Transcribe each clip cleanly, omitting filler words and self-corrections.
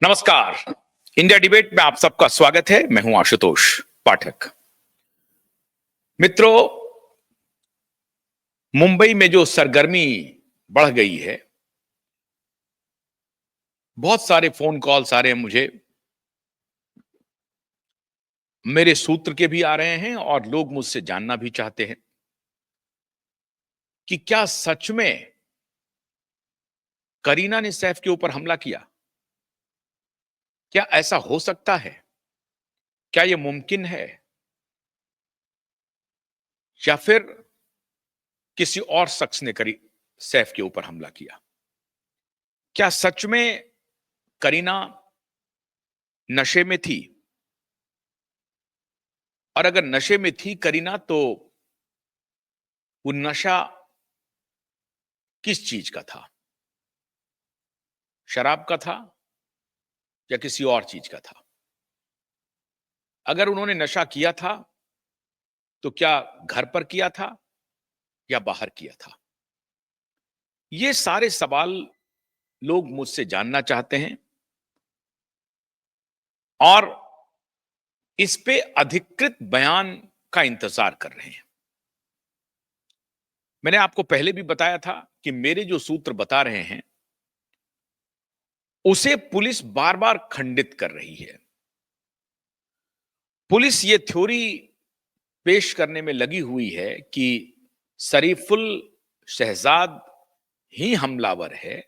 नमस्कार। India debate में आप सबका स्वागत है। मैं हूं आशुतोष पाठक। मित्रों, मुंबई में जो सरगर्मी बढ़ गई है, बहुत सारे फोन कॉल्स आ रहे हैं मुझे, मेरे सूत्र के भी आ रहे हैं और लोग मुझसे जानना भी चाहते हैं कि क्या सच में करीना ने सैफ के ऊपर हमला किया? क्या ऐसा हो सकता है? क्या यह मुमकिन है या फिर किसी और शख्स ने करी सैफ के ऊपर हमला किया? क्या सच में करीना नशे में थी? और अगर नशे में थी करीना, तो वो नशा किस चीज का था? शराब का था या किसी और चीज का था? अगर उन्होंने नशा किया था तो क्या घर पर किया था या बाहर किया था? ये सारे सवाल लोग मुझसे जानना चाहते हैं और इस पे अधिकृत बयान का इंतजार कर रहे हैं। मैंने आपको पहले भी बताया था कि मेरे जो सूत्र बता रहे हैं उसे पुलिस बार बार खंडित कर रही है। पुलिस ये थ्योरी पेश करने में लगी हुई है कि शरीफुल शहजाद ही हमलावर है,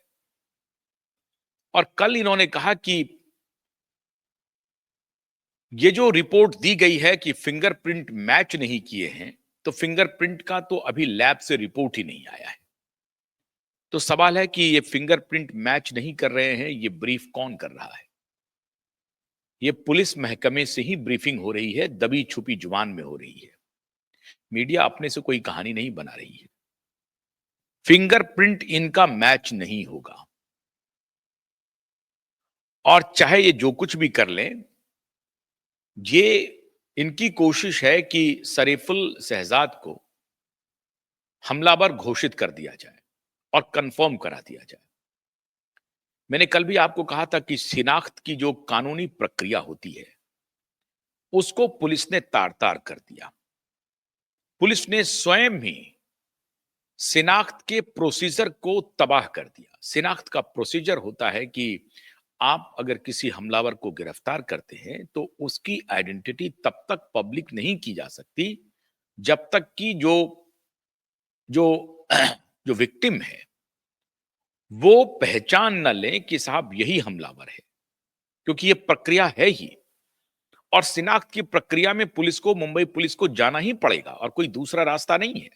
और कल इन्होंने कहा कि ये जो रिपोर्ट दी गई है कि फिंगरप्रिंट मैच नहीं किए हैं, तो फिंगरप्रिंट का तो अभी लैब से रिपोर्ट ही नहीं आया है। तो सवाल है कि ये फिंगरप्रिंट मैच नहीं कर रहे हैं, ये ब्रीफ कौन कर रहा है? ये पुलिस महकमे से ही ब्रीफिंग हो रही है, दबी छुपी जुबान में हो रही है। मीडिया अपने से कोई कहानी नहीं बना रही है। फिंगरप्रिंट इनका मैच नहीं होगा, और चाहे ये जो कुछ भी कर लें, ये इनकी कोशिश है कि शरीफुल शहजाद को हमलावर घोषित कर दिया जाए और कंफर्म करा दिया जाए। मैंने कल भी आपको कहा था कि शिनाख्त की जो कानूनी प्रक्रिया होती है उसको पुलिस ने तार तार कर दिया। पुलिस ने स्वयं ही शिनाख्त के प्रोसीजर को तबाह कर दिया। शिनाख्त का प्रोसीजर होता है कि आप अगर किसी हमलावर को गिरफ्तार करते हैं तो उसकी आइडेंटिटी तब तक पब्लिक नहीं की जा सकती जब तक कि जो जो जो विक्टिम है वो पहचान न ले कि साहब यही हमलावर है, क्योंकि ये प्रक्रिया है ही। और शिनाख्त की प्रक्रिया में पुलिस को, मुंबई पुलिस को जाना ही पड़ेगा और कोई दूसरा रास्ता नहीं है।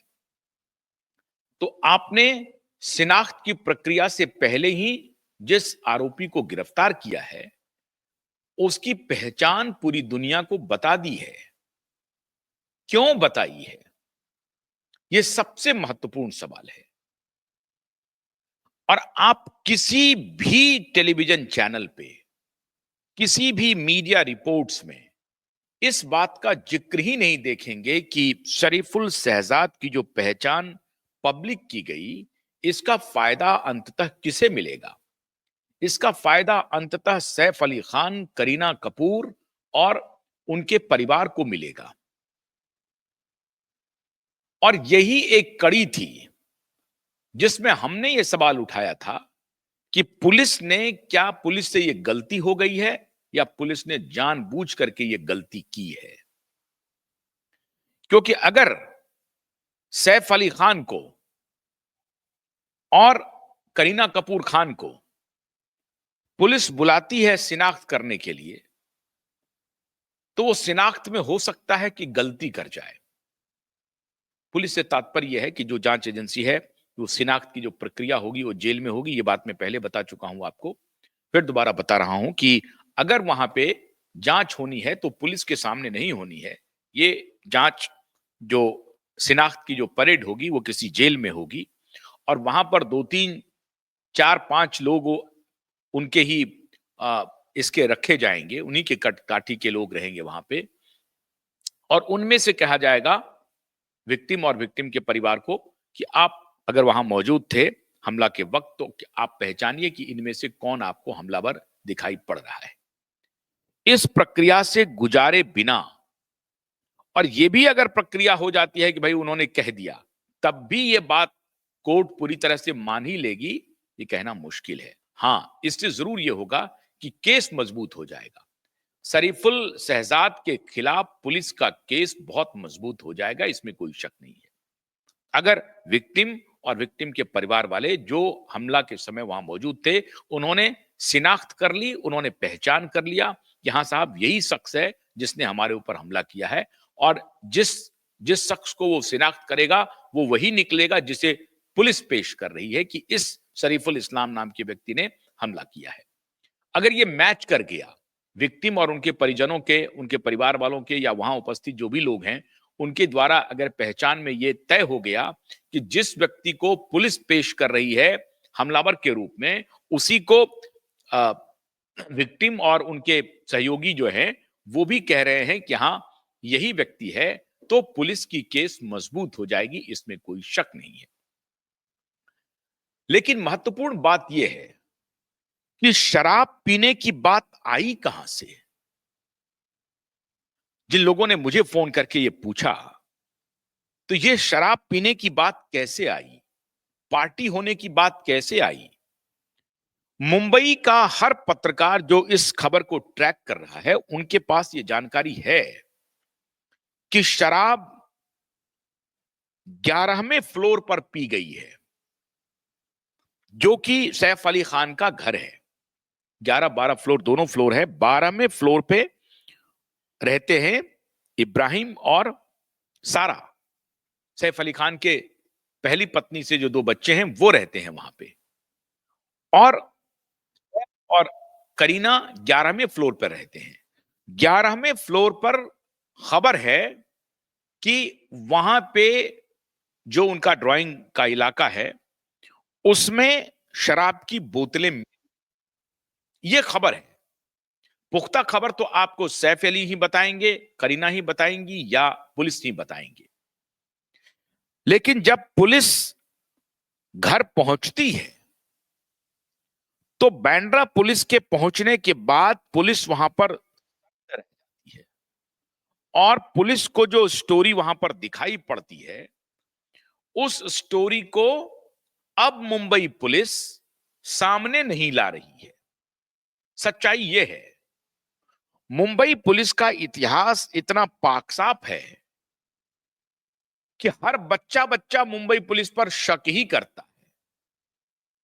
तो आपने शिनाख्त की प्रक्रिया से पहले ही जिस आरोपी को गिरफ्तार किया है उसकी पहचान पूरी दुनिया को बता दी है। क्यों बताई है? यह सबसे महत्वपूर्ण सवाल है। और आप किसी भी टेलीविजन चैनल पे, किसी भी मीडिया रिपोर्ट्स में इस बात का जिक्र ही नहीं देखेंगे कि शरीफुल शहजाद की जो पहचान पब्लिक की गई, इसका फायदा अंततः किसे मिलेगा? इसका फायदा अंततः सैफ अली खान, करीना कपूर और उनके परिवार को मिलेगा। और यही एक कड़ी थी जिसमें हमने ये सवाल उठाया था कि पुलिस से ये गलती हो गई है या पुलिस ने जानबूझ करके ये गलती की है? क्योंकि अगर सैफ अली खान को और करीना कपूर खान को पुलिस बुलाती है शिनाख्त करने के लिए, तो वो शिनाख्त में हो सकता है कि गलती कर जाए। पुलिस से तात्पर्य यह है कि जो जांच एजेंसी है, वो शिनाख्त की जो प्रक्रिया होगी वो जेल में होगी। ये बात मैं पहले बता चुका हूं आपको, फिर दोबारा बता रहा हूं कि अगर वहां पे जांच होनी है तो पुलिस के सामने नहीं होनी है। ये जांच, जो शिनाख्त की जो परेड होगी, वो किसी जेल में होगी और वहां पर 2-3, 4-5 लोग उनके ही इसके रखे जाएंगे, उन्हीं के काठी के लोग रहेंगे वहां पे, और उनमें से कहा जाएगा विक्टिम और विक्टिम के परिवार को कि आप अगर वहां मौजूद थे, हमला के वक्त, तो आप पहचानिए कि इनमें से कौन आपको हमलावर दिखाई पड़ रहा है। इस प्रक्रिया से गुजारे बिना, और यह भी अगर प्रक्रिया हो जाती है कि भाई उन्होंने कह दिया, तब भी यह बात कोर्ट पूरी तरह से मान ही लेगी, ये कहना मुश्किल है। हां, इससे जरूर यह होगा कि केस मजबूत हो जाएगा। शरीफुल शहजाद के खिलाफ पुलिस का केस बहुत मजबूत हो जाएगा, इसमें कोई शक नहीं है। अगर विक्टिम और विक्टिम के परिवार वाले जो हमला के समय वहां मौजूद थे, उन्होंने शिनाख्त कर ली, उन्होंने पहचान कर लिया कि हाँ साहब, यही शख्स है जिसने हमारे ऊपर हमला किया है, और जिस जिस शख्स को वो शिनाख्त करेगा वो वही निकलेगा जिसे पुलिस पेश कर रही है कि इस शरीफुल इस्लाम नाम के व्यक्ति ने हमला किया है। अगर ये मैच कर गया, विक्टिम और उनके परिजनों के, उनके परिवार वालों के, या वहां उपस्थित जो भी लोग हैं उनके द्वारा अगर पहचान में ये तय हो गया कि जिस व्यक्ति को पुलिस पेश कर रही है हमलावर के रूप में, उसी को विक्टिम और उनके सहयोगी जो हैं वो भी कह रहे हैं कि हाँ यही व्यक्ति है, तो पुलिस की केस मजबूत हो जाएगी, इसमें कोई शक नहीं है। लेकिन महत्वपूर्ण बात यह है कि शराब पीने की बात आई कहां से? जिन लोगों ने मुझे फोन करके ये पूछा, तो ये शराब पीने की बात कैसे आई, पार्टी होने की बात कैसे आई? मुंबई का हर पत्रकार जो इस खबर को ट्रैक कर रहा है, उनके पास ये जानकारी है कि शराब 11वें फ्लोर पर पी गई है, जो कि सैफ अली खान का घर है। 11-12 फ्लोर, दोनों फ्लोर है। 12वें फ्लोर पे रहते हैं इब्राहिम और सारा। सैफ अली खान के पहली पत्नी से जो 2 बच्चे हैं वो रहते हैं वहां पे, और करीना 11वें फ्लोर पर रहते हैं। 11वें फ्लोर पर खबर है कि वहां पे जो उनका ड्राइंग का इलाका है उसमें शराब की बोतलें, ये खबर है। पुख्ता खबर तो आपको सैफ अली ही बताएंगे, करीना ही बताएंगी, या पुलिस ही बताएंगे। लेकिन जब पुलिस घर पहुंचती है, तो बांद्रा पुलिस के पहुंचने के बाद पुलिस वहां पर रह जाती है, और पुलिस को जो स्टोरी वहां पर दिखाई पड़ती है, उस स्टोरी को अब मुंबई पुलिस सामने नहीं ला रही है। सच्चाई यह है, मुंबई पुलिस का इतिहास इतना पाक साफ है कि हर बच्चा बच्चा मुंबई पुलिस पर शक ही करता है।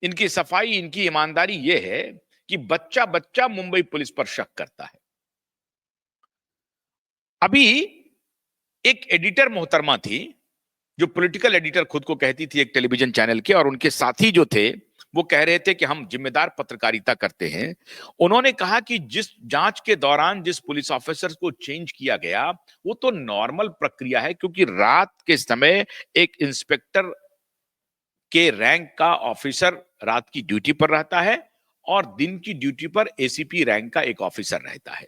इनकी सफाई, इनकी ईमानदारी यह है कि बच्चा बच्चा मुंबई पुलिस पर शक करता है। अभी एक एडिटर मोहतरमा थी, जो पॉलिटिकल एडिटर खुद को कहती थी एक टेलीविजन चैनल के, और उनके साथी जो थे वो कह रहे थे कि हम जिम्मेदार पत्रकारिता करते हैं। उन्होंने कहा कि जिस जांच के दौरान जिस पुलिस ऑफिसर को चेंज किया गया वो तो नॉर्मल प्रक्रिया है, क्योंकि रात के समय एक इंस्पेक्टर के रैंक का ऑफिसर रात की ड्यूटी पर रहता है, और दिन की ड्यूटी पर एसीपी रैंक का एक ऑफिसर रहता है।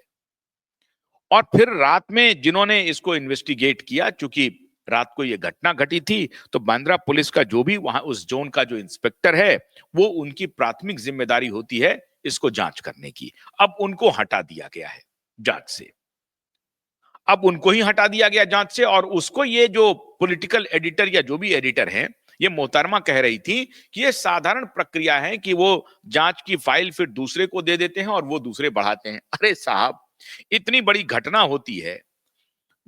और फिर रात में जिन्होंने इसको इन्वेस्टिगेट किया, चूंकि रात को यह घटना घटी थी, तो बांद्रा पुलिस का जो भी वहां उस जोन का जो इंस्पेक्टर है, वो उनकी प्राथमिक जिम्मेदारी होती है इसको जांच करने की। अब उनको हटा दिया गया है जांच से, अब उनको ही हटा दिया गया जांच से, और उसको ये जो पॉलिटिकल एडिटर या जो भी एडिटर हैं, ये मोहतरमा कह रही थी कि ये साधारण प्रक्रिया है कि वो जांच की फाइल फिर दूसरे को दे देते हैं और वो दूसरे बढ़ाते हैं। अरे साहब, इतनी बड़ी घटना होती है,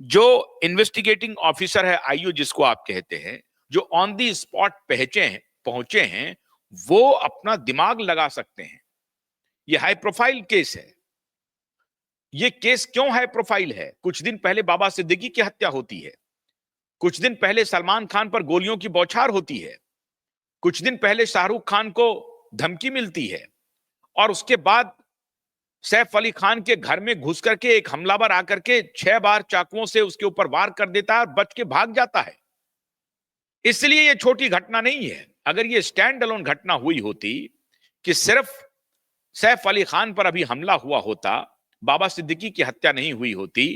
जो इन्वेस्टिगेटिंग ऑफिसर है, आईओ जिसको आप कहते हैं, जो ऑन दी स्पॉट पहुंचे हैं, वो अपना दिमाग लगा सकते हैं। ये हाई प्रोफाइल केस है। ये केस क्यों हाई प्रोफाइल है? कुछ दिन पहले बाबा सिद्दीकी की हत्या होती है, कुछ दिन पहले सलमान खान पर गोलियों की बौछार होती है, कुछ दिन पहले शाहरुख खान को धमकी मिलती है, और उसके बाद सैफ अली खान के घर में घुस करके एक हमलावर आकर के 6 बार चाकुओं से उसके ऊपर वार कर देता है और बच के भाग जाता है। इसलिए यह छोटी घटना नहीं है। अगर यह स्टैंड अलोन घटना हुई होती कि सिर्फ सैफ अली खान पर अभी हमला हुआ होता, बाबा सिद्दीकी की हत्या नहीं हुई होती,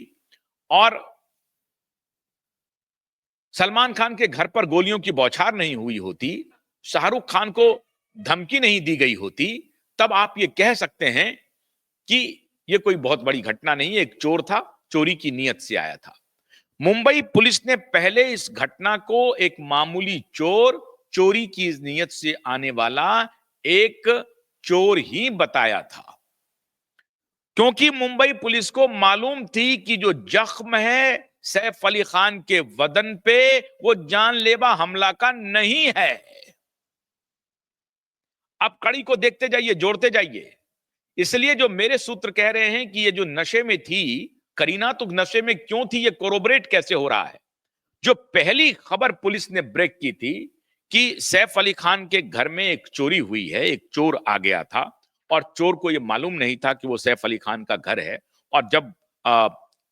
और सलमान खान के घर पर गोलियों की बौछार नहीं हुई होती, शाहरुख खान को धमकी नहीं दी गई होती, तब आप ये कह सकते हैं कि ये कोई बहुत बड़ी घटना नहीं है, एक चोर था, चोरी की नीयत से आया था। मुंबई पुलिस ने पहले इस घटना को एक मामूली चोर, चोरी की नीयत से आने वाला एक चोर ही बताया था, क्योंकि मुंबई पुलिस को मालूम थी कि जो जख्म है सैफ अली खान के बदन पे, वो जानलेवा हमला का नहीं है। आप कड़ी को देखते जाइए, जोड़ते जाइए। इसलिए जो मेरे सूत्र कह रहे हैं कि ये जो नशे में थी करीना, तो नशे में क्यों थी ये कोरोबरेट कैसे हो रहा है। जो पहली खबर पुलिस ने ब्रेक की थी कि सैफ अली खान के घर में एक चोरी हुई है, एक चोर आ गया था और चोर को यह मालूम नहीं था कि वो सैफ अली खान का घर है। और जब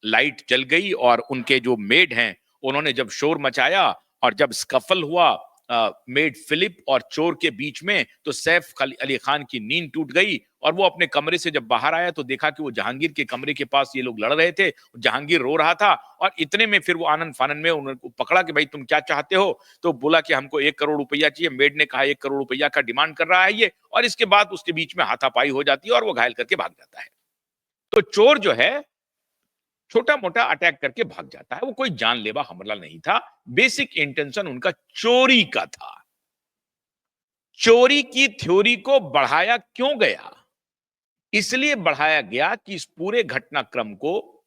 लाइट जल गई और उनके जो मेड हैं उन्होंने जब शोर मचाया और जब स्कफल हुआ मेड फिलिप और चोर के बीच में, तो सैफ अली खान की नींद टूट गई और वो अपने कमरे से जब बाहर आया तो देखा कि वो जहांगीर के कमरे के पास ये लोग लड़ रहे थे, जहांगीर रो रहा था। और इतने में फिर वो आनंद फानंद में उनको पकड़ा कि भाई तुम क्या चाहते हो, तो बोला कि हमको 1 करोड़ रुपया चाहिए। मेड ने कहा 1 करोड़ रुपया का डिमांड कर रहा है ये, और इसके बाद उसके बीच में हाथापाई हो जाती है और वो घायल करके भाग जाता है। तो चोर जो है छोटा मोटा अटैक करके भाग जाता है, वो कोई जानलेवा हमला नहीं था। बेसिक इंटेंशन उनका चोरी का था। चोरी की थ्योरी को बढ़ाया क्यों गया? इसलिए बढ़ाया गया कि इस पूरे घटनाक्रम को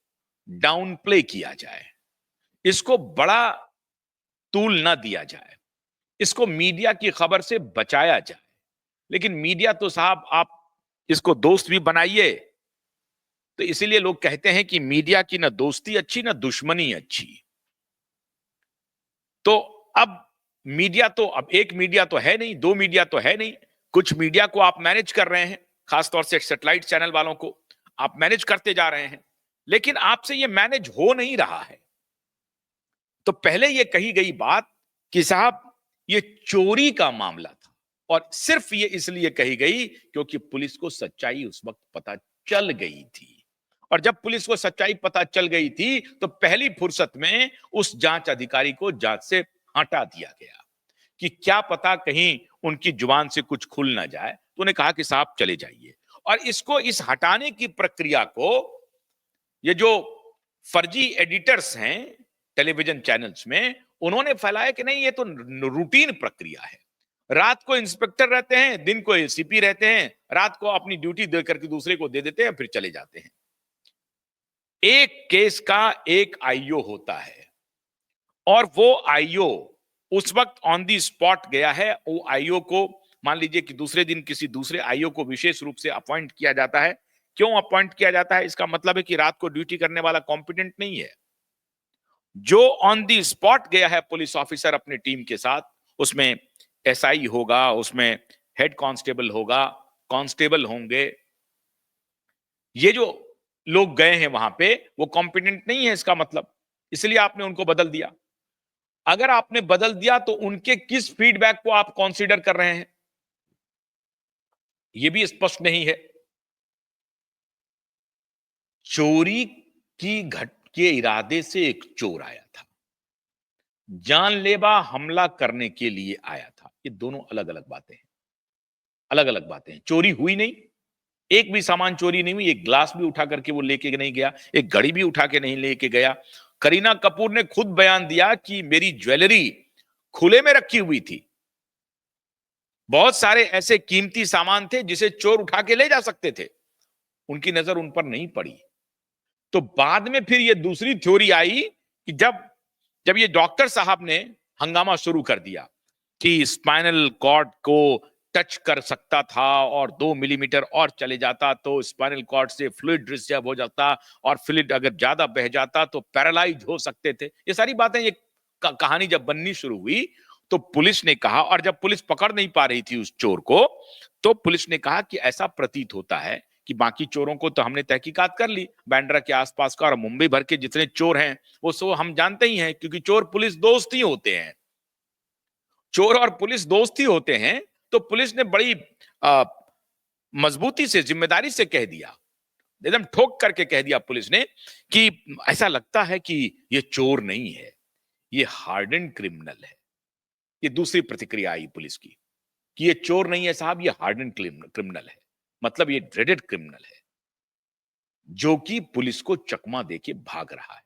डाउन प्ले किया जाए, इसको बड़ा तूल ना दिया जाए, इसको मीडिया की खबर से बचाया जाए। लेकिन मीडिया तो साहब आप इसको दोस्त भी बनाइए, तो इसीलिए लोग कहते हैं कि मीडिया की ना दोस्ती अच्छी ना दुश्मनी अच्छी। तो अब मीडिया तो अब एक मीडिया तो है नहीं, दो मीडिया तो है नहीं, कुछ मीडिया को आप मैनेज कर रहे हैं, खासतौर से सैटेलाइट चैनल वालों को आप मैनेज करते जा रहे हैं, लेकिन आपसे ये मैनेज हो नहीं रहा है। तो पहले ये कही गई बात कि साहब ये चोरी का मामला था, और सिर्फ ये इसलिए कही गई क्योंकि पुलिस को सच्चाई उस वक्त पता चल गई थी। और जब पुलिस को सच्चाई पता चल गई थी तो पहली फुर्सत में उस जांच अधिकारी को जांच से हटा दिया गया कि क्या पता कहीं उनकी जुबान से कुछ खुल ना जाए। तो उन्हें कहा कि साहब चले जाइए। और इसको, इस हटाने की प्रक्रिया को, ये जो फर्जी एडिटर्स हैं टेलीविजन चैनल्स में, उन्होंने फैलाया कि नहीं ये तो रूटीन प्रक्रिया है। रात को इंस्पेक्टर रहते हैं, दिन को एसीपी रहते हैं, रात को अपनी ड्यूटी देकर के दूसरे को दे देते हैं, फिर चले जाते हैं। एक केस का एक आईओ होता है और वो आईओ उस वक्त ऑन दी स्पॉट गया है। वो आईओ को मान लीजिए कि दूसरे दिन किसी दूसरे आईओ को विशेष रूप से अपॉइंट किया जाता है। क्यों अपॉइंट किया जाता है? इसका मतलब है कि रात को ड्यूटी करने वाला कॉम्पिटेंट नहीं है। जो ऑन दी स्पॉट गया है पुलिस ऑफिसर अपनी टीम के साथ, उसमें एसआई होगा, उसमें हेड कांस्टेबल होगा, कांस्टेबल होंगे, ये जो लोग गए हैं वहां पे वो कॉम्पिटेंट नहीं है इसका मतलब, इसलिए आपने उनको बदल दिया। अगर आपने बदल दिया तो उनके किस फीडबैक को आप कंसीडर कर रहे हैं, यह भी स्पष्ट नहीं है। चोरी की घट के इरादे से एक चोर आया था, जानलेवा हमला करने के लिए आया था। ये दोनों अलग अलग बातें हैं, अलग अलग बातें हैं। चोरी हुई नहीं, एक भी सामान चोरी नहीं हुई, एक ग्लास भी उठा करके वो लेके नहीं गया, एक घड़ी भी उठा के नहीं लेके गया। करीना कपूर ने खुद बयान दिया कि मेरी ज्वेलरी खुले में रखी हुई थी। बहुत सारे ऐसे कीमती सामान थे जिसे चोर उठा के ले जा सकते थे, उनकी नजर उन पर नहीं पड़ी। तो बाद में फिर ये दूसरी थ्योरी आई कि जब जब ये डॉक्टर साहब ने हंगामा शुरू कर दिया कि स्पाइनल कॉर्ड को टच कर सकता था और 2 मिलीमीटर और चले जाता तो स्पाइनल कॉर्ड से फ्लूइड डिस्चार्ज हो जाता, और फ्लूइड अगर ज्यादा बह जाता तो पैरालाइज हो सकते थे। ये सारी बातें, ये कहानी जब बननी शुरू हुई तो पुलिस ने कहा, और जब पुलिस पकड़ नहीं पा रही थी उस चोर को, तो पुलिस ने कहा कि ऐसा प्रतीत होता है कि बाकी चोरों को तो हमने तहकीकात कर ली, बांद्रा के आसपास का और मुंबई भर के जितने चोर हैं वो सो हम जानते ही हैं, क्योंकि चोर पुलिस दोस्त ही होते हैं, चोर और पुलिस दोस्त ही होते हैं। तो पुलिस ने बड़ी मजबूती से, जिम्मेदारी से कह दिया, एकदम ठोक करके कह दिया पुलिस ने कि ऐसा लगता है कि ये चोर नहीं है, ये हार्डन क्रिमिनल है। ये दूसरी प्रतिक्रिया आई पुलिस की। कि ये चोर नहीं है साहब, ये हार्डन क्रिमिनल है, मतलब ये ड्रेडेड क्रिमिनल है, जो कि पुलिस को चकमा देके भाग रहा है।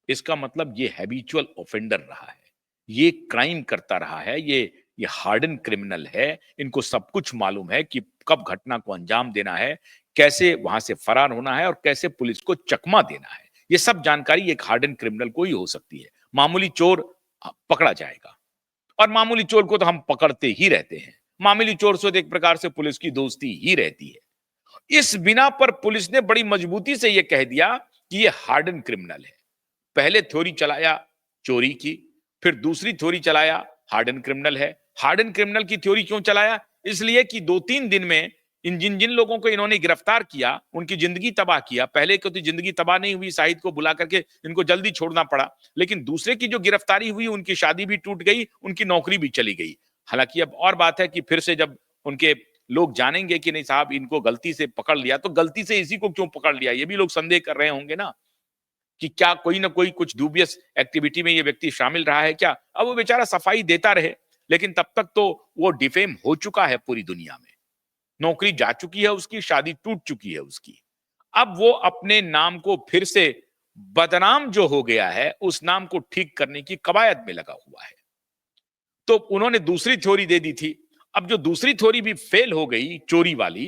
इसका मतलब ये हैबिचुअल ऑफेंडर रहा है, ये क्राइम करता रहा है, ये हार्डन क्रिमिनल है। इनको सब कुछ मालूम है कि कब घटना को अंजाम देना है, कैसे वहां से फरार होना है और कैसे पुलिस को चकमा देना है। ये सब जानकारी एक हार्डन क्रिमिनल को ही हो सकती है। मामूली चोर पकड़ा जाएगा, और मामूली चोर को तो हम पकड़ते ही रहते हैं। मामूली चोर से तो एक प्रकार से पुलिस की दोस्ती ही रहती है। इस बिना पर पुलिस ने बड़ी मजबूती से यह कह दिया कि यह हार्डन क्रिमिनल है। पहले थ्योरी चलाया चोरी की, फिर दूसरी थ्योरी चलाया हार्डन क्रिमिनल है। हार्डन क्रिमिनल की थ्योरी क्यों चलाया? इसलिए कि 2-3 दिन में इन जिन जिन लोगों को इन्होंने गिरफ्तार किया, उनकी जिंदगी तबाह किया। पहले को तो जिंदगी तबाह नहीं हुई, शाहिद को बुला करके इनको जल्दी छोड़ना पड़ा, लेकिन दूसरे की जो गिरफ्तारी हुई, उनकी शादी भी टूट गई, उनकी नौकरी भी चली गई। हालांकि अब और बात है कि फिर से जब उनके लोग जानेंगे कि नहीं साहब इनको गलती से पकड़ लिया, तो गलती से इसी को क्यों पकड़ लिया, ये भी लोग संदेह कर रहे होंगे ना, कि क्या कोई ना कोई कुछ डूबियस एक्टिविटी में ये व्यक्ति शामिल रहा है क्या। अब वो बेचारा सफाई देता रहे, लेकिन तब तक तो वो डिफेम हो चुका है पूरी दुनिया में, नौकरी जा चुकी है उसकी, शादी टूट चुकी है उसकी। अब वो अपने नाम को फिर से, बदनाम जो हो गया है उस नाम को ठीक करने की कवायद में लगा हुआ है। तो उन्होंने दूसरी थ्योरी दे दी थी। अब जो दूसरी थ्योरी भी फेल हो गई चोरी वाली,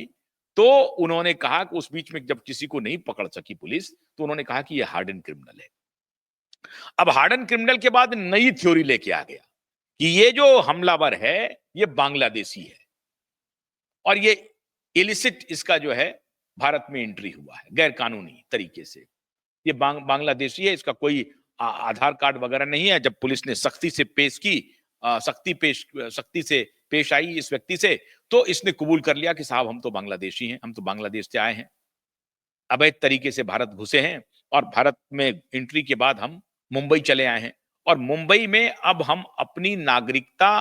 तो उन्होंने कहा कि उस बीच में जब किसी को नहीं पकड़ सकी पुलिस, तो उन्होंने कहा कि ये हार्डन क्रिमिनल है। अब हार्डन क्रिमिनल के बाद नई थ्योरी लेके आ गया कि ये जो हमलावर है ये बांग्लादेशी है, और ये इलिसिट इसका जो है भारत में एंट्री हुआ है गैर कानूनी तरीके से। ये बांग्लादेशी है, इसका कोई आधार कार्ड वगैरह नहीं है। जब पुलिस ने सख्ती से पेश की, सख्ती से पेश आई इस व्यक्ति से, तो इसने कबूल कर लिया कि साहब हम तो बांग्लादेशी हैं, हम तो बांग्लादेश से आए हैं, अवैध तरीके से भारत घुसे हैं, और भारत में एंट्री के बाद हम मुंबई चले आए हैं, और मुंबई में अब हम अपनी नागरिकता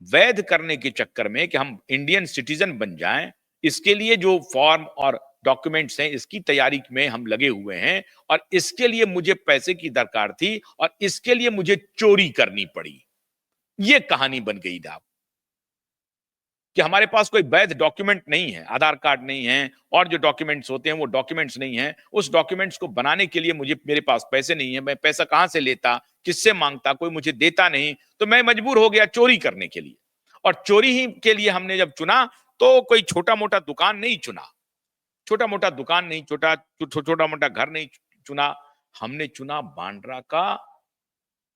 वैध करने के चक्कर में कि हम इंडियन सिटीजन बन जाएं, इसके लिए जो फॉर्म और डॉक्यूमेंट्स हैं इसकी तैयारी में हम लगे हुए हैं, और इसके लिए मुझे पैसे की दरकार थी और इसके लिए मुझे चोरी करनी पड़ी। ये कहानी बन गई था कि हमारे पास कोई वैध डॉक्यूमेंट नहीं है, आधार कार्ड नहीं है, और जो डॉक्यूमेंट्स होते हैं वो डॉक्यूमेंट्स नहीं है। उस डॉक्यूमेंट्स को बनाने के लिए मेरे पास पैसे नहीं है, मैं पैसा कहां से लेता, किससे मांगता, कोई मुझे देता नहीं, तो मैं मजबूर हो गया चोरी करने के लिए। और चोरी ही के लिए हमने जब चुना, तो कोई छोटा मोटा दुकान नहीं चुना, छोटा मोटा दुकान नहीं, छोटा मोटा घर नहीं चुना, हमने चुना बांद्रा का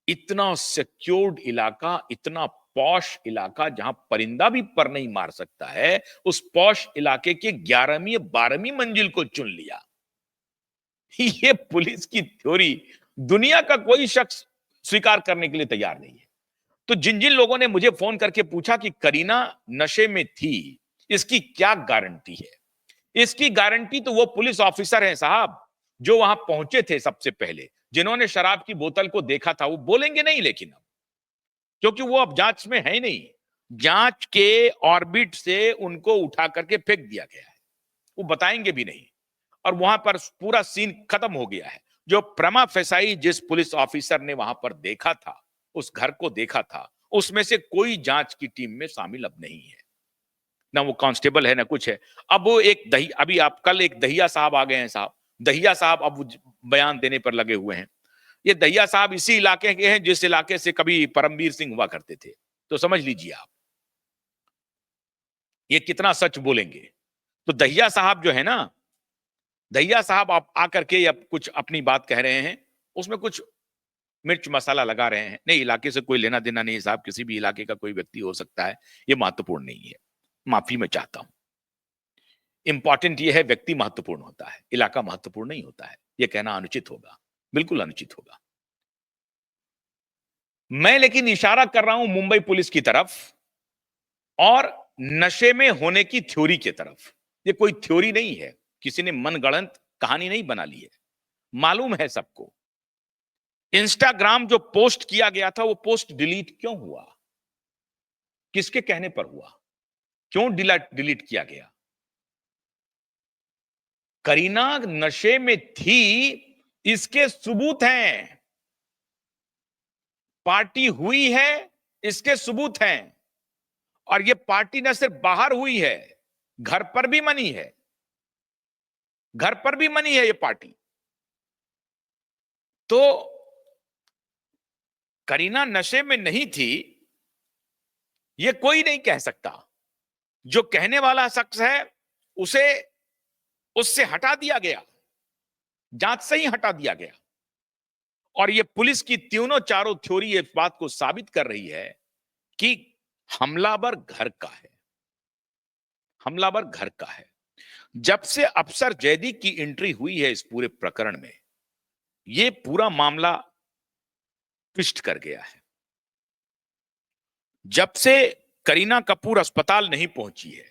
इतना सिक्योर्ड इलाका, इतना पॉश इलाका जहां परिंदा भी पर नहीं मार सकता है, उस पॉश इलाके के 11वीं 12वीं मंजिल को चुन लिया। ये पुलिस की थ्योरी दुनिया का कोई शख्स स्वीकार करने के लिए तैयार नहीं है। तो जिन जिन लोगों ने मुझे फोन करके पूछा कि करीना नशे में थी, इसकी क्या गारंटी है, इसकी गारंटी तो वो पुलिस ऑफिसर हैं साहब जो वहां पहुंचे थे सबसे पहले, जिन्होंने शराब की बोतल को देखा था, वो बोलेंगे नहीं, लेकिन अब क्योंकि वो अब जांच में है ही नहीं, जांच के ऑर्बिट से उनको उठा करके फेंक दिया गया है, वो बताएंगे भी नहीं, और वहां पर पूरा सीन खत्म हो गया है। जो प्रमा फेसाई जिस पुलिस ऑफिसर ने वहां पर देखा था, उस घर को देखा था, उसमें से कोई जांच की टीम में शामिल अब नहीं है, ना वो कांस्टेबल है ना कुछ है। अब वो एक अभी आप कल एक दहिया साहब आ गए हैं साहब, दहिया साहब अब बयान देने पर लगे हुए हैं। ये दहिया साहब इसी इलाके के हैं जिस इलाके से कभी परमवीर सिंह हुआ करते थे, तो समझ लीजिए आप ये कितना सच बोलेंगे। तो दहिया साहब जो है ना, दहिया साहब आप आकर के अब कुछ अपनी बात कह रहे हैं, उसमें कुछ मिर्च मसाला लगा रहे हैं। नहीं, इलाके से कोई लेना देना नहीं साहब, किसी भी इलाके का कोई व्यक्ति हो सकता है, ये महत्वपूर्ण नहीं है, माफी मैं चाहता हूं। इंपॉर्टेंट ये है व्यक्ति महत्वपूर्ण होता है, इलाका महत्वपूर्ण नहीं होता है, यह कहना अनुचित होगा, बिल्कुल अनुचित होगा। मैं लेकिन इशारा कर रहा हूं मुंबई पुलिस की तरफ और नशे में होने की थ्योरी की तरफ। ये कोई थ्योरी नहीं है, किसी ने मनगढ़ंत कहानी नहीं बना ली है, मालूम है सबको। इंस्टाग्राम जो पोस्ट किया गया था, वो पोस्ट डिलीट क्यों हुआ, किसके कहने पर हुआ, क्यों डिलीट किया गया? करीना नशे में थी, इसके सबूत हैं, पार्टी हुई है, इसके सबूत हैं, और ये पार्टी न सिर्फ बाहर हुई है, घर पर भी मनी है, घर पर भी मनी है ये पार्टी। तो करीना नशे में नहीं थी, ये कोई नहीं कह सकता। जो कहने वाला शख्स है उसे उससे हटा दिया गया, जांच से ही हटा दिया गया। और ये पुलिस की तीनों चारों थ्योरी इस बात को साबित कर रही है कि हमलावर घर का है, हमलावर घर का है। जब से अफसर जैदी की एंट्री हुई है इस पूरे प्रकरण में, ये पूरा मामला ट्विस्ट कर गया है। जब से करीना कपूर अस्पताल नहीं पहुंची है,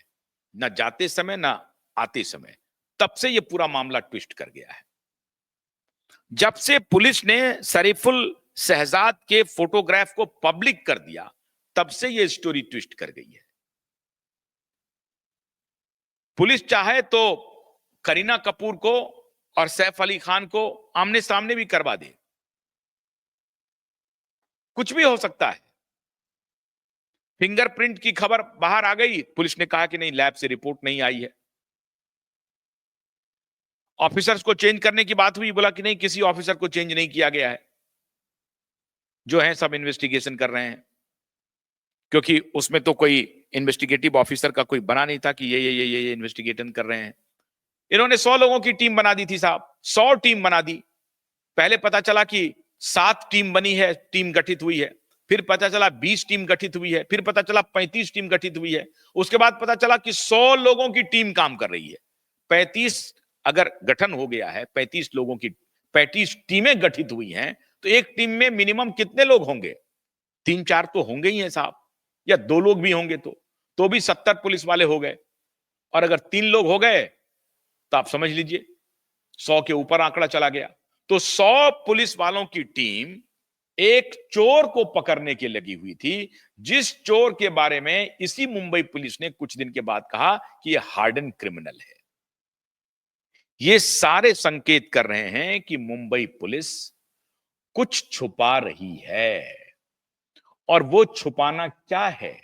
ना जाते समय ना आते समय, तब से यह पूरा मामला ट्विस्ट कर गया है। जब से पुलिस ने शरीफुल शहजाद के फोटोग्राफ को पब्लिक कर दिया, तब से यह स्टोरी ट्विस्ट कर गई है। पुलिस चाहे तो करीना कपूर को और सैफ अली खान को आमने सामने भी करवा दे, कुछ भी हो सकता है। फिंगरप्रिंट की खबर बाहर आ गई, पुलिस ने कहा कि नहीं, लैब से रिपोर्ट नहीं आई है। ऑफिसर्स को चेंज करने की बात हुई, बोला कि नहीं, किसी ऑफिसर को चेंज नहीं किया गया है, जो है सब इन्वेस्टिगेशन कर रहे हैं। क्योंकि उसमें तो कोई इन्वेस्टिगेटिव ऑफिसर का कोई बना नहीं था कि ये इन्वेस्टिगेशन कर रहे हैं। इन्होंने 100 लोगों की टीम बना दी थी साहब, 100 टीम बना दी। पहले पता चला कि 7 टीम बनी है, टीम गठित हुई है, फिर पता चला 20 टीम गठित हुई है, फिर पता चला 35 टीम गठित हुई है, उसके बाद पता चला कि 100 लोगों की टीम काम कर रही है। 35 अगर गठन हो गया है, 35 लोगों की 35 टीमें गठित हुई हैं, तो एक टीम में मिनिमम कितने लोग होंगे? 3-4 तो होंगे ही हैं साहब, या 2 लोग भी होंगे तो भी 70 पुलिस वाले हो गए। और अगर 3 लोग हो गए तो आप समझ लीजिए 100 के ऊपर आंकड़ा चला गया। तो 100 पुलिस वालों की टीम एक चोर को पकड़ने के लगी हुई थी, जिस चोर के बारे में इसी मुंबई पुलिस ने कुछ दिन के बाद कहा कि यह हार्डन क्रिमिनल है। ये सारे संकेत कर रहे हैं कि मुंबई पुलिस कुछ छुपा रही है। और वो छुपाना क्या है?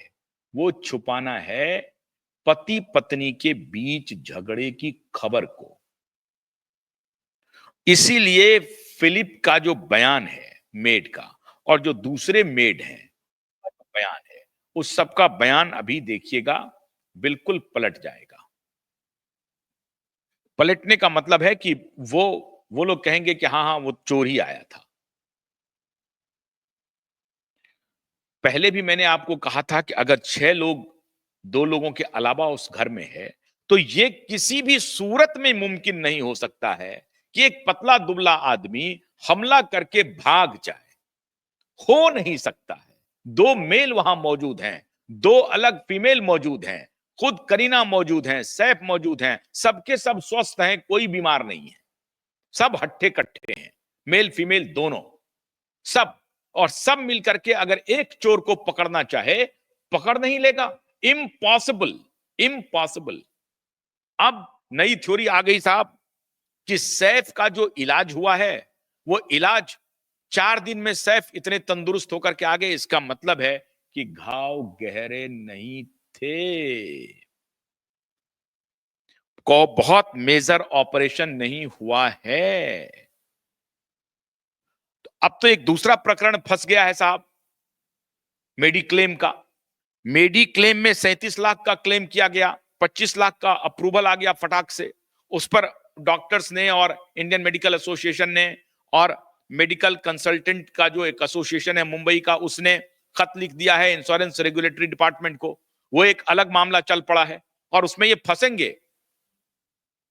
वो छुपाना है पति पत्नी के बीच झगड़े की खबर को। इसीलिए फिलिप का जो बयान है मेड का, और जो दूसरे मेड हैं बयान है, उस सबका बयान अभी देखिएगा बिल्कुल पलट जाएगा। पलटने का मतलब है कि वो लोग कहेंगे कि हाँ हाँ वो चोर ही आया था। पहले भी मैंने आपको कहा था कि अगर 6 लोग 2 लोगों के अलावा उस घर में है, तो ये किसी भी सूरत में मुमकिन नहीं हो सकता है कि एक पतला दुबला आदमी हमला करके भाग जाए। हो नहीं सकता है। 2 मेल वहां मौजूद हैं, 2 अलग फीमेल मौजूद हैं, खुद करीना मौजूद हैं, सैफ मौजूद हैं, सबके सब स्वस्थ हैं, कोई बीमार नहीं है, सब हट्ठे कट्ठे हैं, मेल फीमेल दोनों, सब। और सब मिलकर के अगर एक चोर को पकड़ना चाहे, पकड़ नहीं लेगा। Impossible, impossible. अब नई थ्योरी आ गई साहब कि सैफ का जो इलाज हुआ है, वो इलाज 4 दिन में सैफ इतने तंदुरुस्त होकर के आ गए। इसका मतलब है कि घाव गहरे नहीं थे, को बहुत मेजर ऑपरेशन नहीं हुआ है। तो अब तो एक दूसरा प्रकरण फंस गया है साहब, मेडिक्लेम का। मेडिक्लेम में 37 लाख का क्लेम किया गया, 25 लाख का अप्रूवल आ गया फटाक से। उस पर डॉक्टर्स ने और इंडियन मेडिकल एसोसिएशन ने और मेडिकल कंसल्टेंट का जो एक एसोसिएशन है मुंबई का, उसने खत लिख दिया है इंश्योरेंस रेगुलेटरी डिपार्टमेंट को। वो एक अलग मामला चल पड़ा है और उसमें ये फंसेंगे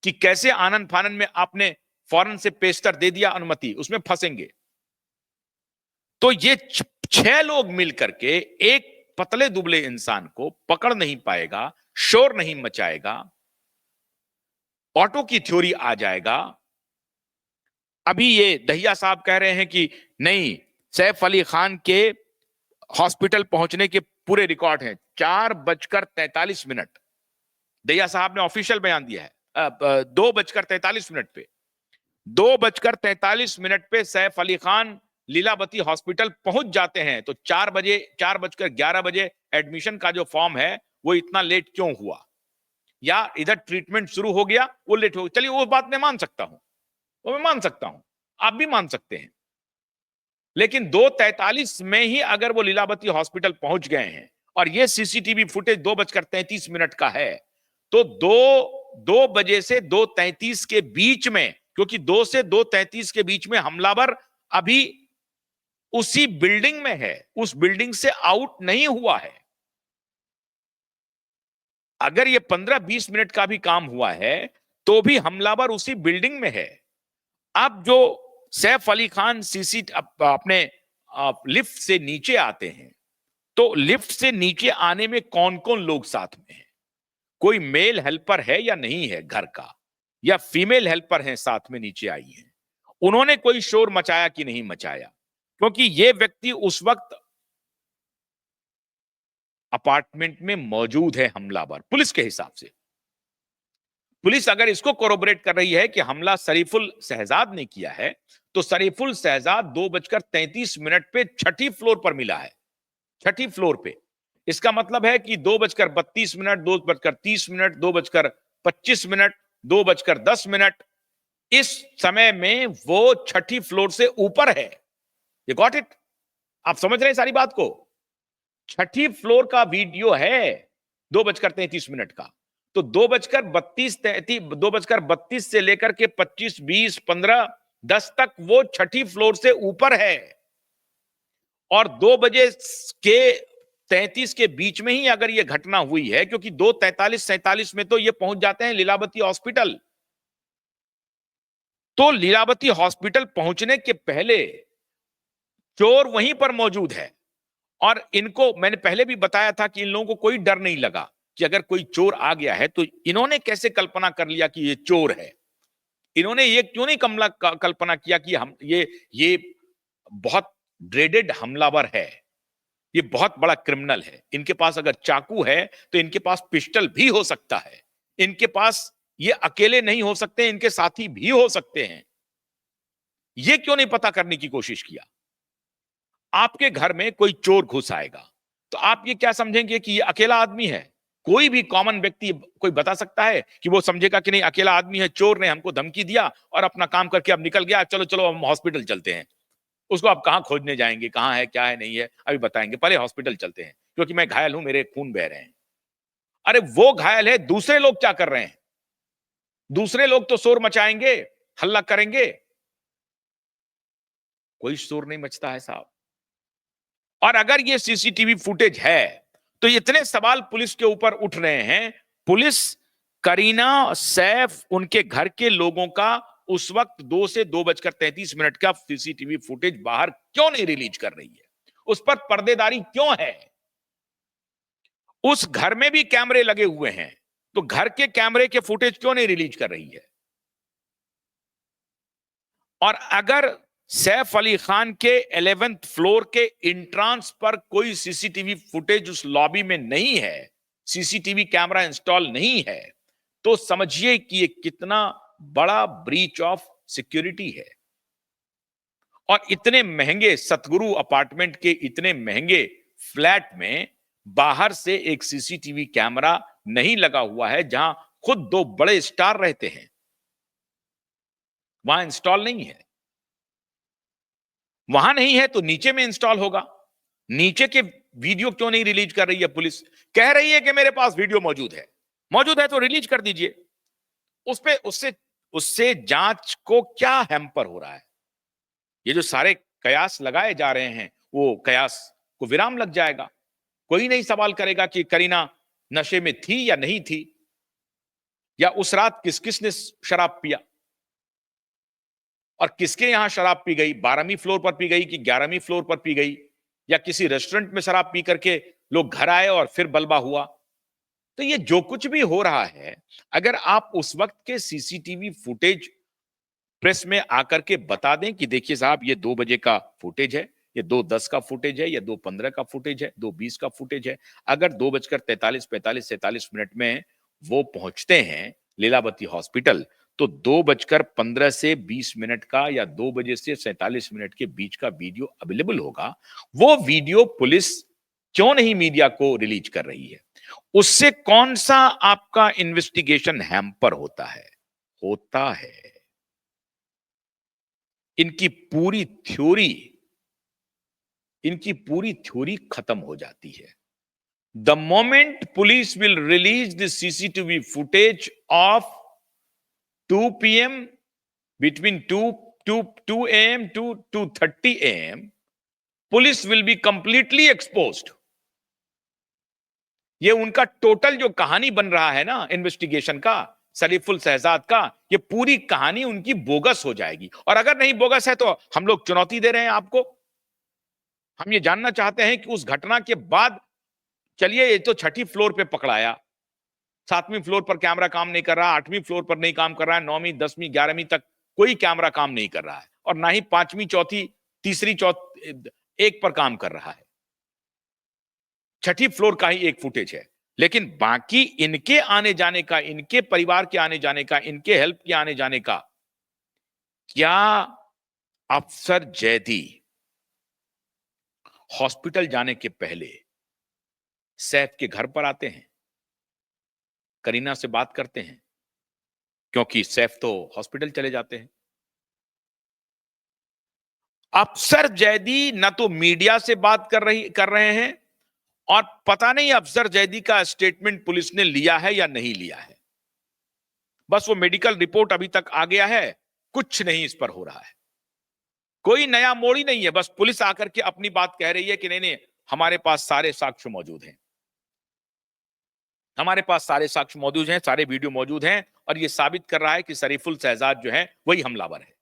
कि कैसे आनन फानन में आपने फौरन से पेशतर दे दिया अनुमति, उसमें फंसेंगे। तो ये 6 लोग मिलकर के एक पतले दुबले इंसान को पकड़ नहीं पाएगा, शोर नहीं मचाएगा, ऑटो की थ्योरी आ जाएगा। अभी ये दहिया साहब कह रहे हैं कि नहीं, सैफ अली खान के हॉस्पिटल पहुंचने के पूरे रिकॉर्ड हैं, 4:43 दहिया साहब ने ऑफिशियल बयान दिया है। 2:43 पे, 2:43 पे सैफ अली खान लीलावती हॉस्पिटल पहुंच जाते हैं, तो 4 बजे, 4:11 एडमिशन का जो फॉर्म है वो इतना लेट क्यों हुआ, या इधर ट्रीटमेंट शुरू हो गया वो लेट हो गया। चलिए वो बात मैं मान सकता हूं, वो मैं मान सकता हूं, आप भी मान सकते हैं। लेकिन 2:43 में ही अगर वो लीलावती हॉस्पिटल पहुंच गए हैं और ये सीसीटीवी फुटेज 2:33 का है, तो 2 बजे से 2:33 के बीच में, क्योंकि 2 से 2:33 के बीच में हमलावर अभी उसी बिल्डिंग में है, उस बिल्डिंग से आउट नहीं हुआ है। अगर ये 15-20 मिनट का भी काम हुआ है तो भी हमलावर उसी बिल्डिंग में है। अब जो सैफ अली खान अपने लिफ्ट से नीचे आते हैं, तो लिफ्ट से नीचे आने में कौन कौन लोग साथ में हैं? कोई मेल हेल्पर है या नहीं है घर का, या फीमेल हेल्पर है साथ में नीचे आई है? उन्होंने कोई शोर मचाया कि नहीं मचाया? क्योंकि ये व्यक्ति उस वक्त अपार्टमेंट में मौजूद है, हमलावर, पुलिस के हिसाब से। पुलिस अगर इसको कोरोबरेट कर रही है कि हमला शरीफुल शहजाद ने किया है, तो शरीफुल शहजाद 2:33 पे छठी फ्लोर पर मिला है, छठी फ्लोर पे। इसका मतलब है कि 2:32, 2:30, 2:25, 2:10, इस समय में वो छठी फ्लोर से ऊपर है। ये गॉट इट? आप समझ रहे हैं सारी बात को? छठी फ्लोर का वीडियो है 2:33 का। तो 2:32 से लेकर के 25, 20, 15, 10 तक वो छठी फ्लोर से ऊपर है, और 2:33 के बीच में ही अगर ये घटना हुई है, क्योंकि 2:43-47 में तो ये पहुंच जाते हैं लीलावती हॉस्पिटल। तो लीलावती हॉस्पिटल पहुंचने के पहले चोर वहीं पर मौजूद है, और इनको मैंने पहले भी बताया था कि इन लोगों को कोई डर नहीं लगा कि अगर कोई चोर आ गया है, तो इन्होंने कैसे कल्पना कर लिया कि ये चोर है? इन्होंने ये क्यों नहीं कल्पना किया कि हम ये बहुत ड्रेडेड हमलावर है, ये बहुत बड़ा क्रिमिनल है, इनके पास अगर चाकू है तो इनके पास पिस्टल भी हो सकता है, इनके पास, ये अकेले नहीं हो सकते, इनके साथी भी हो सकते हैं। ये क्यों नहीं पता करने की कोशिश किया? आपके घर में कोई चोर घुस आएगा तो आप ये क्या समझेंगे कि ये अकेला आदमी है? कोई भी कॉमन व्यक्ति कोई बता सकता है कि वो समझेगा कि नहीं अकेला आदमी है, चोर ने हमको धमकी दिया और अपना काम करके अब निकल गया, चलो चलो हम हॉस्पिटल चलते हैं। उसको आप कहां खोजने जाएंगे, कहां है, क्या है, नहीं है, अभी बताएंगे, पहले हॉस्पिटल चलते हैं क्योंकि मैं घायल हूं, मेरे खून बह रहे हैं। अरे वो घायल है, दूसरे लोग क्या कर रहे हैं? दूसरे लोग तो शोर मचाएंगे, हल्ला करेंगे, कोई शोर नहीं मचता है साहब। और अगर ये सीसीटीवी फुटेज है तो इतने सवाल पुलिस के ऊपर उठ रहे हैं। पुलिस करीना, सैफ, उनके घर के लोगों का उस वक्त 2 से 2:33 का सीसीटीवी फुटेज बाहर क्यों नहीं रिलीज कर रही है? उस पर पर्देदारी क्यों है? उस घर में भी कैमरे लगे हुए हैं, तो घर के कैमरे के फुटेज क्यों नहीं रिलीज कर रही है? और अगर सैफ अली खान के 11th फ्लोर के इंट्रांस पर कोई सीसीटीवी फुटेज उस लॉबी में नहीं है, सीसीटीवी कैमरा इंस्टॉल नहीं है, तो समझिए कि ये कितना बड़ा ब्रीच ऑफ सिक्योरिटी है। और इतने महंगे सतगुरु अपार्टमेंट के इतने महंगे फ्लैट में बाहर से एक सीसीटीवी कैमरा नहीं लगा हुआ है, जहां खुद 2 बड़े स्टार रहते हैं, वहां इंस्टॉल नहीं है। वहां नहीं है तो नीचे में इंस्टॉल होगा। नीचे के वीडियो क्यों नहीं रिलीज कर रही है पुलिस? कह रही है कि मेरे पास वीडियो मौजूद है तो रिलीज कर दीजिए। उस पे उससे उससे जांच को क्या हैम्पर हो रहा है? ये जो सारे कयास लगाए जा रहे हैं, वो कयास को विराम लग जाएगा। कोई नहीं सवाल करेगा कि करीना नशे में थी या नहीं थी, या उस रात किस किस ने शराब पिया, और किसके यहां शराब पी गई, 12वीं फ्लोर पर पी गई कि 11वीं फ्लोर पर पी गई, या किसी रेस्टोरेंट में शराब पी करके लोग घर आए और फिर बलबा हुआ। तो ये जो कुछ भी हो रहा है, अगर आप उस वक्त के सीसीटीवी फुटेज प्रेस में आकर के बता दें कि देखिए साहब ये 2 बजे का फुटेज है, ये 2:10 का फुटेज है, या 2:15 का फुटेज है, 2:20 का फुटेज है। अगर 2:43, 45, 47 में वो पहुंचते हैं लीलावती हॉस्पिटल, तो 2:15 से 20 का या 2 बजे से 47 के बीच का वीडियो अवेलेबल होगा। वो वीडियो पुलिस क्यों नहीं मीडिया को रिलीज कर रही है? उससे कौन सा आपका इन्वेस्टिगेशन हैम्पर होता है? होता है। इनकी पूरी थ्योरी इनकी पूरी थ्योरी खत्म हो जाती है। The moment police will release the CCTV footage of 2 p.m. between 2 a.m. to 2:30 a.m. Police will be completely exposed. ये उनका टोटल जो कहानी बन रहा है ना इन्वेस्टिगेशन का, सरीफुल शहजाद का, ये पूरी कहानी उनकी बोगस हो जाएगी। और अगर नहीं बोगस है तो हम लोग चुनौती दे रहे हैं आपको। हम ये जानना चाहते हैं कि उस घटना के बाद, चलिए ये तो छठी फ्लोर पे पकड़ाया, 7वीं फ्लोर पर कैमरा काम नहीं कर रहा, 8वीं फ्लोर पर नहीं काम कर रहा है, 9वीं 10वीं 11वीं तक कोई कैमरा काम नहीं कर रहा है, और ना ही 5वीं चौथी तीसरी चौथी एक पर काम कर रहा है। छठी फ्लोर का ही एक फुटेज है, लेकिन बाकी इनके आने जाने का, इनके परिवार के आने जाने का, इनके हेल्प के आने जाने का, क्या अफसर जैदी हॉस्पिटल जाने के पहले सैफ के घर पर आते हैं, करीना से बात करते हैं? क्योंकि सैफ तो हॉस्पिटल चले जाते हैं। अफसर जैदी ना तो मीडिया से बात कर रहे हैं, और पता नहीं अफसर जैदी का स्टेटमेंट पुलिस ने लिया है या नहीं लिया है। बस वो मेडिकल रिपोर्ट अभी तक आ गया है, कुछ नहीं इस पर हो रहा है, कोई नया मोड़ ही नहीं है। बस पुलिस आकर के अपनी बात कह रही है कि नहीं नहीं, हमारे पास सारे साक्ष्य मौजूद हैं, हमारे पास सारे साक्ष्य मौजूद हैं, सारे वीडियो मौजूद हैं, और ये साबित कर रहा है कि सरीफुल शहजाद जो है वही हमलावर है।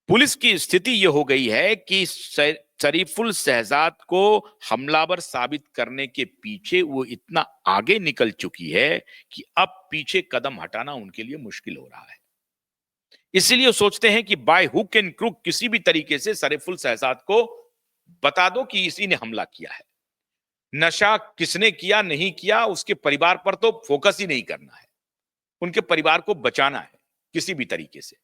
पुलिस की स्थिति यह हो गई है कि शरीफुल शहजाद को हमलावर साबित करने के पीछे वो इतना आगे निकल चुकी है कि अब पीछे कदम हटाना उनके लिए मुश्किल हो रहा है। इसीलिए सोचते हैं कि बाय हुक एंड क्रुक किसी भी तरीके से शरीफुल शहजाद को बता दो कि इसी ने हमला किया है। नशा किसने किया नहीं किया उसके परिवार पर तो फोकस ही नहीं करना है, उनके परिवार को बचाना है किसी भी तरीके से।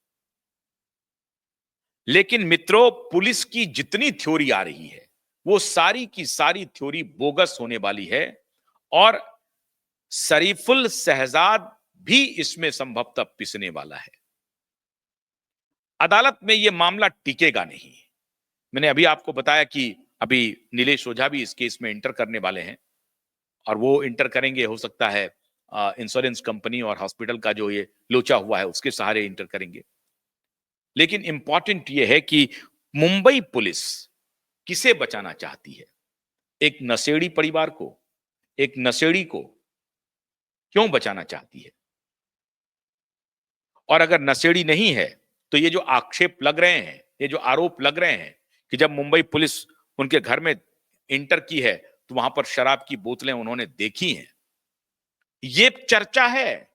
लेकिन मित्रों, पुलिस की जितनी थ्योरी आ रही है वो सारी की सारी थ्योरी बोगस होने वाली है, और शरीफुल शहजाद भी इसमें संभवतः पिसने वाला है। अदालत में यह मामला टिकेगा नहीं। मैंने अभी आपको बताया कि अभी नीलेश ओझा भी इस केस में इंटर करने वाले हैं, और वो इंटर करेंगे, हो सकता है इंश्योरेंस कंपनी और हॉस्पिटल का जो ये लोचा हुआ है उसके सहारे इंटर करेंगे। लेकिन इंपॉर्टेंट यह है कि मुंबई पुलिस किसे बचाना चाहती है? एक नशेड़ी परिवार को, एक नशेड़ी को क्यों बचाना चाहती है? और अगर नशेड़ी नहीं है तो ये जो आक्षेप लग रहे हैं, ये जो आरोप लग रहे हैं कि जब मुंबई पुलिस उनके घर में इंटर की है तो वहां पर शराब की बोतलें उन्होंने देखी हैं, ये चर्चा है।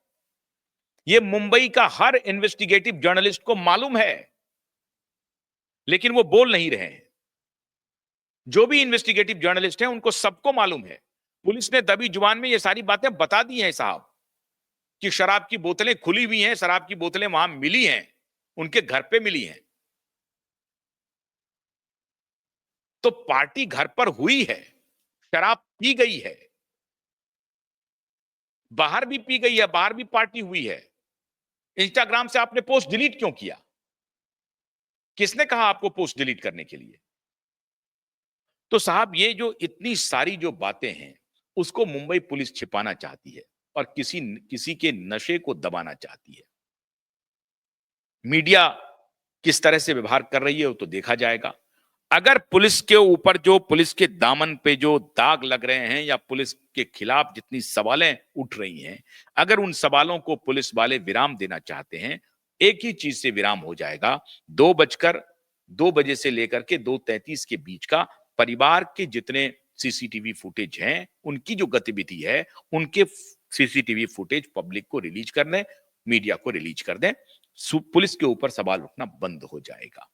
ये मुंबई का हर इन्वेस्टिगेटिव जर्नलिस्ट को मालूम है, लेकिन वो बोल नहीं रहे हैं। जो भी इन्वेस्टिगेटिव जर्नलिस्ट हैं उनको सबको मालूम है। पुलिस ने दबी जुबान में ये सारी बातें बता दी हैं साहब, कि शराब की बोतलें खुली हुई हैं, शराब की बोतलें वहां मिली हैं, उनके घर पे मिली हैं। तो पार्टी घर पर हुई है, शराब पी गई है, बाहर भी पी गई है, बाहर भी पार्टी हुई है। इंस्टाग्राम से आपने पोस्ट डिलीट क्यों किया? किसने कहा आपको पोस्ट डिलीट करने के लिए? तो साहब, ये जो इतनी सारी जो बातें हैं उसको मुंबई पुलिस छिपाना चाहती है, और किसी किसी के नशे को दबाना चाहती है। मीडिया किस तरह से व्यवहार कर रही है वो तो देखा जाएगा। अगर पुलिस के ऊपर जो, पुलिस के दामन पे जो दाग लग रहे हैं, या पुलिस के खिलाफ जितनी सवालें उठ रही हैं, अगर उन सवालों को पुलिस वाले विराम देना चाहते हैं, एक ही चीज से विराम हो जाएगा। 2 बजे से लेकर के 2:33 के बीच का परिवार के जितने सीसीटीवी फुटेज हैं, उनकी जो गतिविधि है, उनके सीसीटीवी फुटेज पब्लिक को रिलीज कर दें, मीडिया को रिलीज कर दें। पुलिस के ऊपर सवाल उठना बंद हो जाएगा।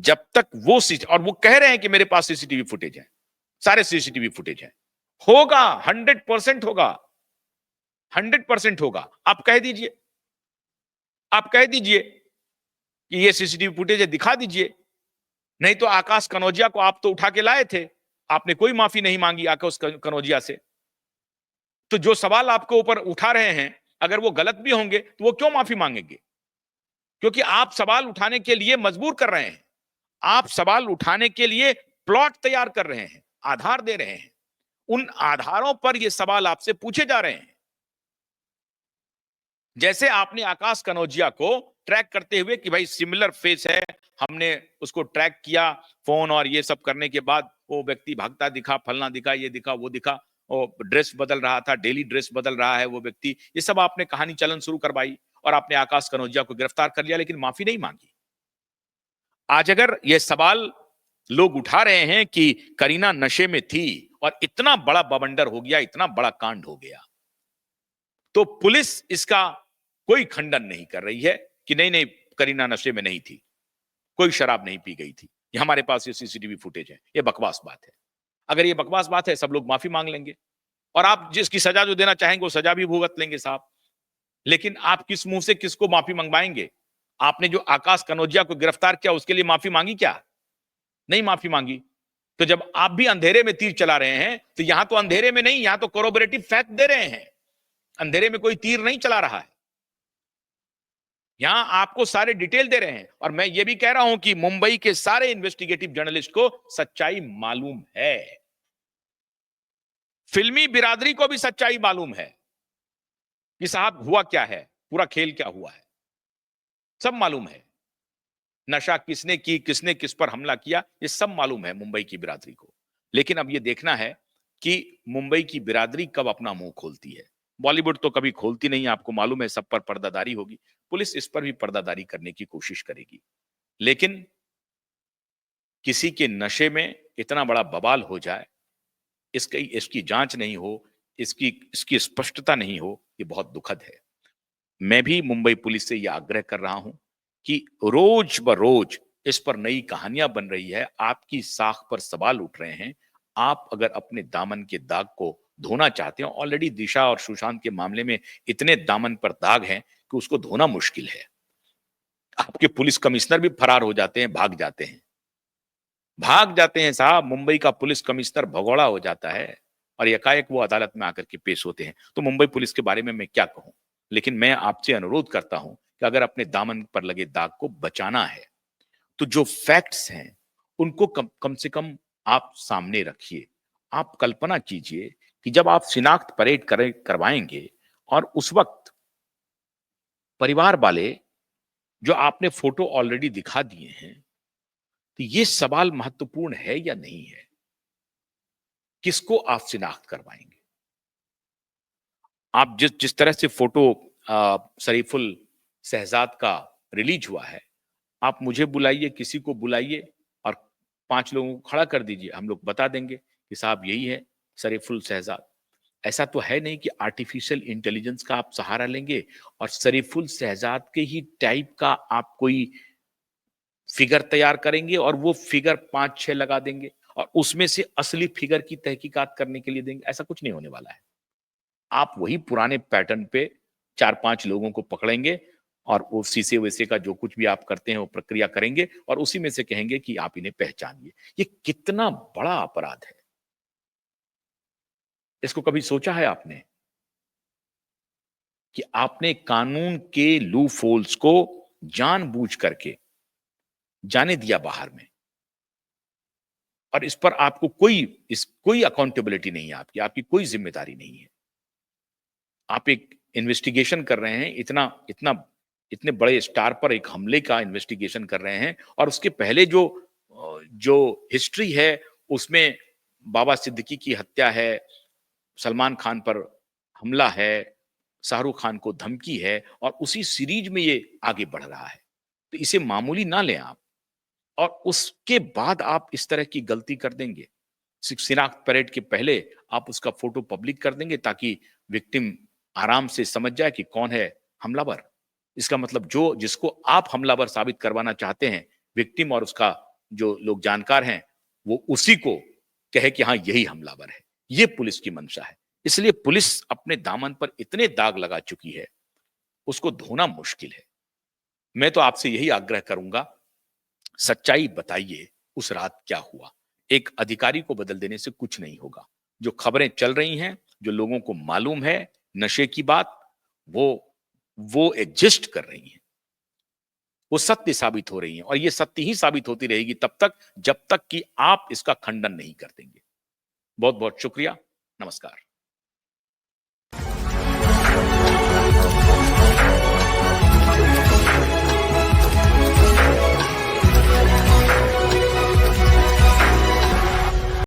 जब तक वो और वो कह रहे हैं कि मेरे पास सीसीटीवी फुटेज है, सारे सीसीटीवी फुटेज है, होगा, 100% होगा, 100% होगा। आप कह दीजिए, आप कह दीजिए कि ये सीसीटीवी फुटेज है, दिखा दीजिए। नहीं तो आकाश कनौजिया को आप तो उठा के लाए थे, आपने कोई माफी नहीं मांगी आकर उस कनौजिया से। तो जो सवाल आपके ऊपर उठा रहे हैं, अगर वो गलत भी होंगे तो वो क्यों माफी मांगेंगे? क्योंकि आप सवाल उठाने के लिए मजबूर कर रहे हैं। आप सवाल उठाने के लिए प्लॉट तैयार कर रहे हैं, आधार दे रहे हैं। उन आधारों पर ये सवाल आपसे पूछे जा रहे हैं। जैसे आपने आकाश कनौजिया को ट्रैक करते हुए कि भाई सिमिलर फेस है, हमने उसको ट्रैक किया फोन और ये सब करने के बाद वो व्यक्ति भागता दिखा, फलना दिखा, ये दिखा, वो दिखा, वो ड्रेस बदल रहा था, डेली ड्रेस बदल रहा है वो व्यक्ति, ये सब आपने कहानी चलन शुरू करवाई और आपने आकाश कनौजिया को गिरफ्तार कर लिया, लेकिन माफी नहीं मांगी। आज अगर ये सवाल लोग उठा रहे हैं कि करीना नशे में थी और इतना बड़ा बवंडर हो गया, इतना बड़ा कांड हो गया, तो पुलिस इसका कोई खंडन नहीं कर रही है कि नहीं नहीं करीना नशे में नहीं थी, कोई शराब नहीं पी गई थी, ये हमारे पास ये सीसीटीवी फुटेज है। ये बकवास बात है। अगर ये बकवास बात है, सब लोग माफी मांग लेंगे और आप जिसकी सजा जो देना चाहेंगे वो सजा भी भुगत लेंगे साहब। लेकिन आप किस मुंह से किसको माफी मंगवाएंगे? आपने जो आकाश कनौजिया को गिरफ्तार किया उसके लिए माफी मांगी क्या? नहीं माफी मांगी। तो जब आप भी अंधेरे में तीर चला रहे हैं, तो यहां तो अंधेरे में नहीं, यहां तो कोरोबोरेटिव फैक्ट दे रहे हैं। अंधेरे में कोई तीर नहीं चला रहा है, यहां आपको सारे डिटेल दे रहे हैं। और मैं ये भी कह रहा हूं कि मुंबई के सारे इन्वेस्टिगेटिव जर्नलिस्ट को सच्चाई मालूम है, फिल्मी बिरादरी को भी सच्चाई मालूम है कि साहब हुआ क्या है, पूरा खेल क्या हुआ है, सब मालूम है। नशा किसने की, किसने किस पर हमला किया, ये सब मालूम है मुंबई की बिरादरी को। लेकिन अब ये देखना है कि मुंबई की बिरादरी कब अपना मुंह खोलती है। बॉलीवुड तो कभी खोलती नहीं, आपको मालूम है, सब पर पर्दादारी होगी। पुलिस इस पर भी पर्दादारी करने की कोशिश करेगी, लेकिन किसी के नशे में इतना बड़ा बवाल हो जाए, इसकी इसकी जांच नहीं हो, इसकी इसकी स्पष्टता नहीं हो, ये बहुत दुखद है। मैं भी मुंबई पुलिस से यह आग्रह कर रहा हूं कि रोज ब रोज इस पर नई कहानियां बन रही है, आपकी साख पर सवाल उठ रहे हैं। आप अगर अपने दामन के दाग को धोना चाहते हो, ऑलरेडी दिशा और सुशांत के मामले में इतने दामन पर दाग हैं कि उसको धोना मुश्किल है। आपके पुलिस कमिश्नर भी फरार हो जाते हैं, भाग जाते हैं साहब। मुंबई का पुलिस कमिश्नर भगोड़ा हो जाता है और एकाएक वो अदालत में आकर के पेश होते हैं। तो मुंबई पुलिस के बारे में मैं क्या कहूं, लेकिन मैं आपसे अनुरोध करता हूं कि अगर अपने दामन पर लगे दाग को बचाना है, तो जो फैक्ट्स हैं उनको कम से कम आप सामने रखिए। आप कल्पना कीजिए कि जब आप शिनाख्त परेड करवाएंगे और उस वक्त परिवार वाले जो आपने फोटो ऑलरेडी दिखा दिए हैं, तो ये सवाल महत्वपूर्ण है या नहीं है? किसको आप शिनाख्त करवाएंगे? आप जिस जिस तरह से फोटो शरीफुल शहजाद का रिलीज हुआ है, आप मुझे बुलाइए, किसी को बुलाइए और 5 लोगों को खड़ा कर दीजिए, हम लोग बता देंगे कि साहब यही है शरीफुल शहजाद। ऐसा तो है नहीं कि आर्टिफिशियल इंटेलिजेंस का आप सहारा लेंगे और शरीफुल शहजाद के ही टाइप का आप कोई फिगर तैयार करेंगे और वो फिगर 5-6 लगा देंगे और उसमें से असली फिगर की तहकीकात करने के लिए देंगे। ऐसा कुछ नहीं होने वाला है। आप वही पुराने पैटर्न पे 4-5 लोगों को पकड़ेंगे और वो शीशे-वीसे का जो कुछ भी आप करते हैं वो प्रक्रिया करेंगे और उसी में से कहेंगे कि आप इन्हें पहचानिए। ये कितना बड़ा अपराध है। इसको कभी सोचा है आपने कि आपने कानून के लूप होल्स को जानबूझ करके जाने दिया बाहर में और इस पर आपको कोई अकाउंटेबिलिटी नहीं है, आपकी कोई जिम्मेदारी नहीं है। आप एक इन्वेस्टिगेशन कर रहे हैं, इतना इतना इतने बड़े स्टार पर एक हमले का इन्वेस्टिगेशन कर रहे हैं और उसके पहले जो हिस्ट्री है उसमें बाबा सिद्दीकी की हत्या है, सलमान खान पर हमला है, शाहरुख खान को धमकी है और उसी सीरीज में ये आगे बढ़ रहा है। तो इसे मामूली ना लें आप और उसके बाद आप इस तरह की गलती कर देंगे। शिनाख्त परेड के पहले आप उसका फोटो पब्लिक कर देंगे ताकि विक्टिम आराम से समझ जाए कि कौन है हमलावर। इसका मतलब जो जिसको आप हमलावर साबित करवाना चाहते हैं, विक्टिम और उसका जो लोग जानकार हैं, वो उसी को कहे कि हाँ यही हमलावर है। ये पुलिस की मंशा है। इसलिए पुलिस अपने दामन पर इतने दाग लगा चुकी है, उसको धोना मुश्किल है। मैं तो आपसे यही आग्रह करूंगा, सच्चाई बताइए, उस रात क्या हुआ? एक अधिकारी को बदल देने से कुछ नहीं होगा। जो खबरें चल रही हैं, जो लोगों को मालूम है नशे की बात, वो एग्जिस्ट कर रही हैं। वो सत्य साबित हो रही हैं और ये सत्य ही साबित होती रहेगी तब तक जब तक कि आप इसका खंडन नहीं कर देंगे। बहुत-बहुत शुक्रिया। नमस्कार।